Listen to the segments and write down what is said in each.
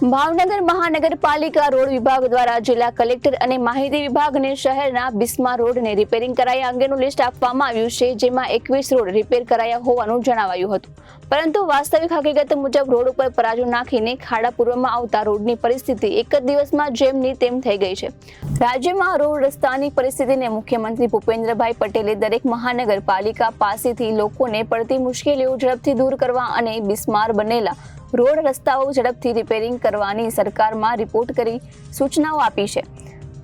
ભાવનગર મહાનગરપાલિકા રોડ વિભાગ દ્વારા જિલ્લા કલેક્ટર અને માહિતી વિભાગને શહેરના બિસ્માર રોડને રિપેરિંગ કરાયા અંગેનું લિસ્ટ આપવામાં આવ્યું છે, જેમાં 21 રોડ રિપેર કરાયા હોવાનું જણાવાયું હતું. પરંતુ વાસ્તવિક હકીકત મુજબ રોડ ઉપર પરાજુ નાખીને ખાડા પૂરવામાં આવતા રોડની પરિસ્થિતિ એક જ દિવસમાં જેમની તેમ થઈ ગઈ છે. રાજ્યમાં રોડ રસ્તાની પરિસ્થિતિને મુખ્યમંત્રી ભૂપેન્દ્રભાઈ પટેલે દરેક મહાનગરપાલિકા પાસેથી લોકોને પડતી મુશ્કેલીઓ ઝડપથી દૂર કરવા અને બિસ્માર બનેલા રોડ રસ્તાઓ ઝડપથી રિપેરિંગ કરવાની સરકારમાં રિપોર્ટ કરી સૂચનાઓ આપી છે.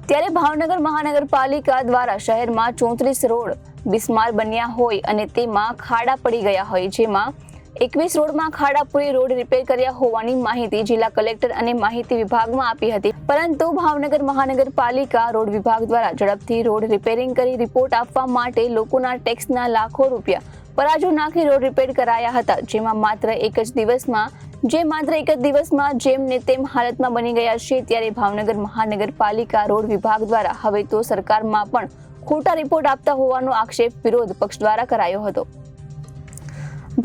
ત્યારે ભાવનગર મહાનગરપાલિકા દ્વારા શહેરમાં 34 રોડ બિસ્માર બન્યા હોય અને તેમાં ખાડા પડી ગયા હોય, જેમાં 21 રોડમાં ખાડા પૂરી રોડ રિપેર કર્યા હોવાની માહિતી જિલ્લા કલેક્ટર અને માહિતી વિભાગમાં આપી હતી. પરંતુ ભાવનગર મહાનગરપાલિકા રોડ વિભાગ દ્વારા ઝડપથી રોડ રિપેરિંગ કરી રિપોર્ટ આપવા માટે લોકોના ટેક્સના લાખો રૂપિયા પરાજુ નાખી રોડ રિપેર કરાયા હતા, જેમાં માત્ર એક જ દિવસમાં જેમને તેમ હાલતમાં બની ગયા છે. ત્યારે ભાવનગર મહાનગરપાલિકા રોડ વિભાગ દ્વારા હવે તો સરકારમાં પણ ખોટા રિપોર્ટ આપતા હોવાનો આક્ષેપ વિરોધ પક્ષ દ્વારા કરાયો હતો.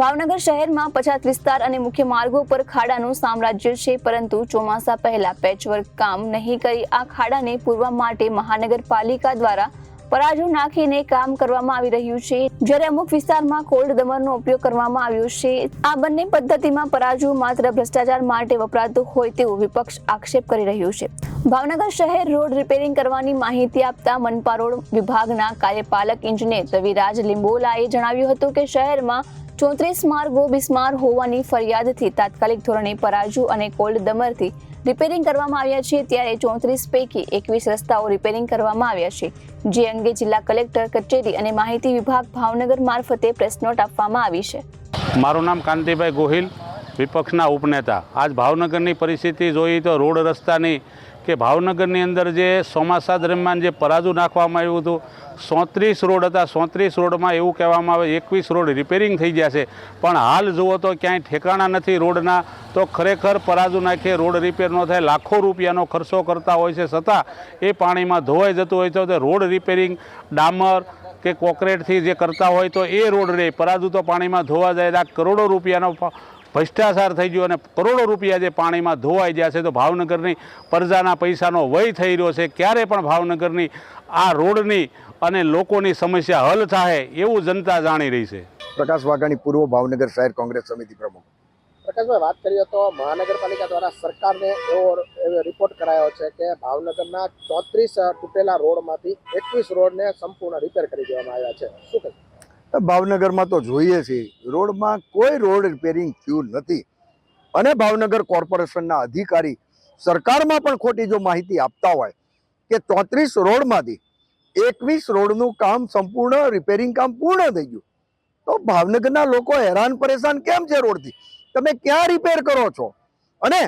ભાવનગર શહેરમાં પછાત વિસ્તાર અને મુખ્ય માર્ગો પર ખાડાનું સામ્રાજ્ય છે, પરંતુ ચોમાસા પહેલા પેચવર્ક કામ નહીં કરી આ ખાડાને પૂરવા માટે મહાનગરપાલિકા દ્વારા પરાજુ નાખીને કામ કરવામાં આવી રહ્યું છે, જ્યારે અમુક વિસ્તારમાં કોલ્ડ ડમરનો ઉપયોગ કરવામાં આવ્યો છે. આ બંને પદ્ધતિમાં પરાજુ માત્ર ભ્રષ્ટાચાર માટે વપરાતું હોય તેવું વિપક્ષ આક્ષેપ કરી રહ્યું છે. ભાવનગર શહેર રોડ રિપેરિંગ કરવાની માહિતી આપતા મનપા રોડ વિભાગના કાર્યપાલક ઇજનેર રવિરાજ લિંબોલાએ જણાવ્યું હતું કે શહેરમાં 34 માર્ગો બિસ્માર હોવાની ફરિયાદથી તાત્કાલિક ધોરણે પરાજુ અને કોલ્ડ ડમરથી રિપેરિંગ કરવામાં આવ્યા છે. ત્યારે 34 પૈકી 21 રસ્તાઓ રિપેરિંગ કરવામાં આવ્યા છે, જે અંગે જિલ્લા કલેક્ટર કચેરી અને માહિતી વિભાગ ભાવનગર મારફતે પ્રેસ નોટ આપવામાં આવી છે. મારું નામ કાંતિભાઈ ગોહિલ, વિપક્ષના ઉપનેતા. આજ ભાવનગરની પરિસ્થિતિ જોઈએ તો રોડ રસ્તાની કે ભાવનગરની અંદર જે ચોમાસા દરમિયાન જે પરાજુ નાખવામાં આવ્યું હતું, 34 રોડ હતા. 34 રોડમાં એવું કહેવામાં આવે 21 રોડ રિપેરિંગ થઈ ગયા છે, પણ હાલ જુઓ તો ક્યાંય ઠેકાણા નથી રોડના. તો ખરેખર પરાજુ નાખીએ રોડ રિપેર ન થાય, લાખો રૂપિયાનો ખર્ચો કરતા હોય છે, છતાં એ પાણીમાં ધોવાઈ જતું હોય છે. તો રોડ રિપેરિંગ ડામર કે કોન્ક્રીટથી જે કરતા હોય તો એ રોડ રહે, પરાજુ તો પાણીમાં ધોવા જાય. આ કરોડો રૂપિયાનો ભ્રષ્ટાચાર થઈ ગયો અને કરોડો રૂપિયા જે પાણીમાં ધોવાઈ ગયા છે. તો ભાવનગરની પ્રજાના પૈસાનો વય થઈ રહ્યો છે. ક્યારે પણ ભાવનગરની આ રોડની અને લોકોની સમસ્યા હલ થાય એવું જનતા જાણી રહી છે. પ્રકાશ વાઘાણી, પૂર્વ ભાવનગર શહેર કોંગ્રેસ સમિતિ પ્રમુખ. પ્રકાશભાઈ, વાત કરીએ તો મહાનગરપાલિકા દ્વારા સરકારને એવો રિપોર્ટ કરાયો છે કે ભાવનગરના 34 તૂટેલા રોડમાંથી 21 રોડને સંપૂર્ણ રિપેર કરી દેવામાં આવ્યા છે. શું કહેશો? ભાવનગરમાં તો જોઈએ છીએ રોડમાં કોઈ રોડ રિપેરિંગ થયું નથી, અને ભાવનગર કોર્પોરેશનના અધિકારી સરકારમાં પણ ખોટી જો માહિતી આપતા હોય કે 34 રોડમાંથી 21 રોડનું કામ સંપૂર્ણ રિપેરિંગ કામ પૂર્ણ થઈ ગયું, તો ભાવનગરના લોકો હેરાન પરેશાન કેમ છે રોડથી? તમે ક્યાં રિપેર કરો છો? અને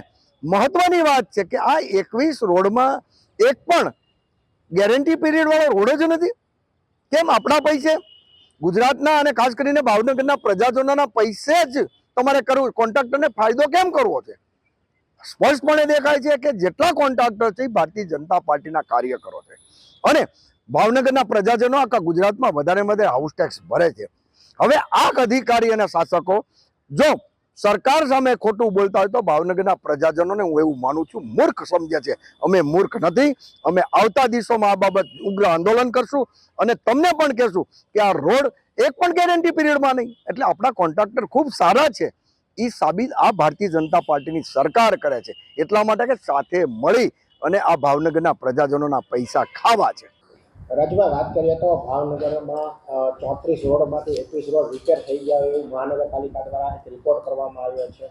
મહત્વની વાત છે કે આ 21 રોડમાં એક પણ ગેરંટી પીરિયડ વાળો રોડ જ નથી. કેમ? આપણા પૈસે, ગુજરાતના અને ખાસ કરીને ભાવનગરના પ્રજાજનોના પૈસે જ તમારે કરવું, કોન્ટ્રાક્ટરને ફાયદો કેમ કરવો છે? સ્પષ્ટપણે દેખાય છે કે જેટલા કોન્ટ્રાક્ટર છે એ ભારતીય જનતા પાર્ટીના કાર્યકરો છે, અને ભાવનગરના પ્રજાજનો આખા ગુજરાતમાં વધારે વધારે હાઉસ ટેક્સ ભરે છે. હવે આ અધિકારી અને શાસકો જો સરકાર સામે ખોટું બોલતા હોય તો ભાવનગરના પ્રજાજનોને હું એવું માનું છું મૂર્ખ સમજે છે. અમે મૂર્ખ નથી. અમે આવતા દિવસોમાં આ બાબત ઉગ્ર આંદોલન કરશું અને તમને પણ કહેશું કે આ રોડ એક પણ ગેરંટી પીરિયડમાં નહીં. એટલે આપણા કોન્ટ્રાક્ટર ખૂબ સારા છે, એ સાબિત આ ભારતીય જનતા પાર્ટીની સરકાર કરે છે. એટલા માટે કે સાથે મળી અને આ ભાવનગરના પ્રજાજનોના પૈસા ખાવા છે. રાજભાઈ, વાત કરીએ તો ભાવનગરમાં 34 રોડમાંથી 21 રોડ રિપેર થઈ ગયા એવું મહાનગરપાલિકા દ્વારા એક રિપોર્ટ કરવામાં આવ્યો છે.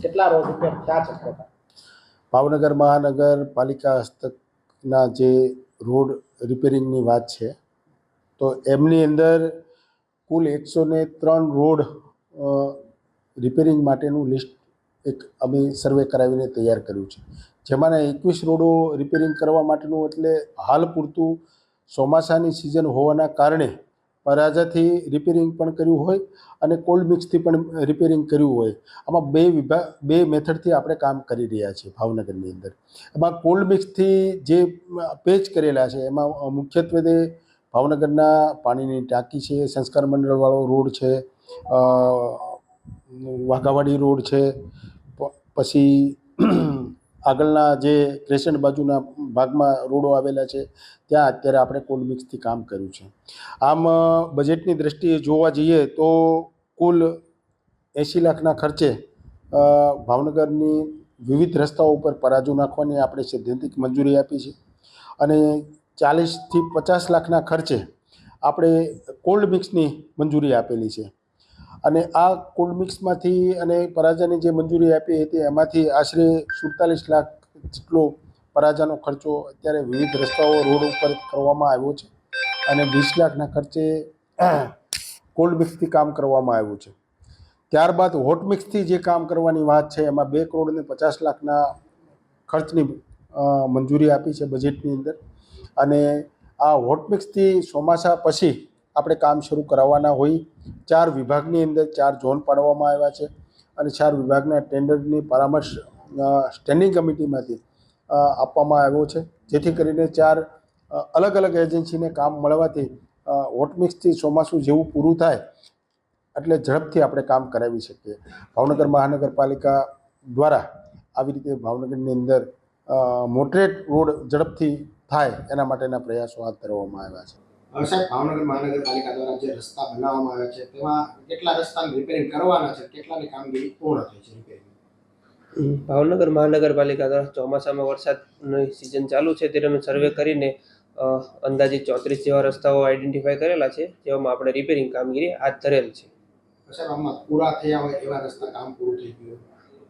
કેટલા રોડ રિપેર થયા છે? ભાવનગર મહાનગરપાલિકા હસ્તકના જે રોડ રિપેરિંગની વાત છે, તો એમની અંદર કુલ 103 રોડ રિપેરિંગ માટેનું લિસ્ટ એક અમે સર્વે કરાવીને તૈયાર કર્યું છે, જેમાંના 21 રોડો રિપેરિંગ કરવા માટેનું, એટલે હાલ પૂરતું ચોમાસાની સિઝન હોવાના કારણે પરાજાથી રિપેરિંગ પણ કર્યું હોય અને કોલ્ડ મિક્સથી પણ રિપેરિંગ કર્યું હોય. આમાં બે મેથડથી આપણે કામ કરી રહ્યા છીએ ભાવનગરની અંદર. એમાં કોલ્ડ મિક્સથી જે પેચ કરેલા છે એમાં મુખ્યત્વે ભાવનગરના પાણીની ટાંકી છે, સંસ્કાર મંડળવાળો રોડ છે, વાઘાવાડી રોડ છે, પછી આગળના જે ક્રેસન્ટ બાજુના ભાગમાં રોડો આવેલા છે ત્યાં અત્યારે આપણે કોલ્ડ મિક્સથી કામ કર્યું છે. આમ બજેટની દ્રષ્ટિએ જોવા જઈએ તો કુલ 80 લાખના ખર્ચે ભાવનગરની વિવિધ રસ્તાઓ ઉપર પરાજુ નાખવાની આપણે સૈદ્ધાંતિક મંજૂરી આપી છે અને 40થી 50 લાખના ખર્ચે આપણે કોલ્ડ મિક્સની મંજૂરી આપેલી છે. અને આ કોલ્ડ મિક્સમાંથી અને પરાજાની જે મંજૂરી આપી હતી એમાંથી આશરે 47 લાખ જેટલો પરાજાનો ખર્ચો અત્યારે વિવિધ રસ્તાઓ રોડ ઉપર કરવામાં આવ્યો છે અને 20 લાખના ખર્ચે કોલ્ડ મિક્સથી કામ કરવામાં આવ્યું છે. ત્યારબાદ હોટ મિક્સથી જે કામ કરવાની વાત છે એમાં 2 કરોડ અને 50 લાખના ખર્ચની મંજૂરી આપી છે બજેટની અંદર. અને આ હોટ મિક્સથી ચોમાસા પછી આપણે કામ શરૂ કરાવવાના હોય. 4 વિભાગની અંદર 4 ઝોન પાડવામાં આવ્યા છે અને 4 વિભાગના ટેન્ડરની પરામર્શ સ્ટેન્ડિંગ કમિટીમાંથી આપવામાં આવ્યો છે, જેથી કરીને 4 અલગ અલગ એજન્સીને કામ મળવાથી હોટ મિક્સથી ચોમાસું જેવું પૂરું થાય એટલે ઝડપથી આપણે કામ કરાવી શકીએ. ભાવનગર મહાનગરપાલિકા દ્વારા આવી રીતે ભાવનગરની અંદર મોટરેટ રોડ ઝડપથી થાય એના માટેના પ્રયાસો હાથ ધરવામાં આવ્યા છે. હવે સાહેબ, ભાવનગર મહાનગરપાલિકા દ્વારા જે રસ્તા બનાવવામાં આવ્યા છે તેમાં કેટલા રસ્તાની રિપેરિંગ કરવાના છે, કેટલાની કામગીરી પૂર્ણ થઈ છે રિપેરિંગ? ભાવનગર મહાનગરપાલિકા દ્વારા ચોમાસામાં વરસાદની સિઝન ચાલુ છે ત્યારે અમે સર્વે કરીને અંદાજિત 34 જેવા રસ્તાઓ આઈડેન્ટિફાઈ કરેલા છે, જેમાં આપણે રિપેરિંગ કામગીરી હાથ ધરેલ છે. સાહેબ, આમાં પૂરા થયા હોય એવા રસ્તા કામ પૂરું થઈ ગયું?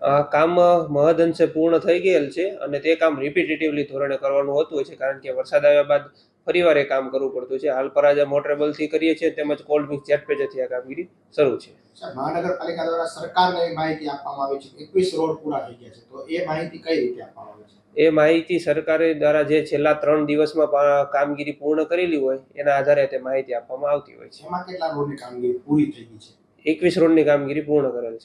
આ કામ મહદઅંશે પૂર્ણ થઈ ગયેલ છે અને તે કામ રિપીટેટિવલી ધોરણે કરવાનું હોતું હોય છે, કારણ કે વરસાદ આવ્યા બાદ ફરીવાર એ કામ કરવું પડતું છે. હાલ પરાજા મોટરેબલથી કરીએ છીએ તેમજ કોલ્ડ મિક્સ જેટપેજથી આ કામગીરી શરૂ છે. સાહેબ, મહાનગરપાલિકા દ્વારા સરકારને માહિતી આપવામાં આવી છે 21 રોડ પૂરા થઈ ગયા છે, તો એ માહિતી કઈ રીતે આપવામાં આવે છે? એ માહિતી સરકારે દ્વારા જે છેલ્લા 3 દિવસમાં કામગીરી પૂર્ણ કરેલી હોય એના આધારે તે માહિતી આપવામાં આવતી હોય છે. એમાં કેટલા રોડની કામગીરી પૂરી થઈ ગઈ છે? 21 રોડની કામગીરી પૂર્ણ કરેલ છે.